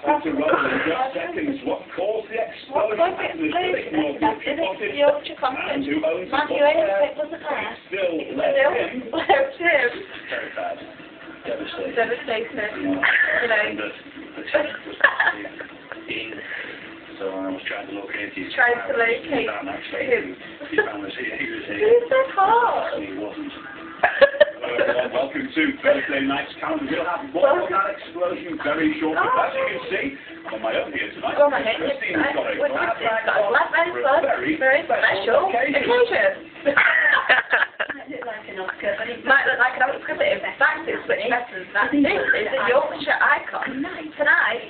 to roll in just seconds. What caused the explosion? And who owns the ball? Still left him. Very bad. Devastating. So I was trying to locate you. Trying to locate him. He found us here. He was here. Who's so hot? He wasn't. Welcome to Thursday night's calendar. We'll have one more that explosion very shortly. As you can see, I'm on my own here tonight. Oh my goodness. Christine's got a very special occasion. Might look like an Oscar, but in fact it's much better than that. This is a Yorkshire icon. Tonight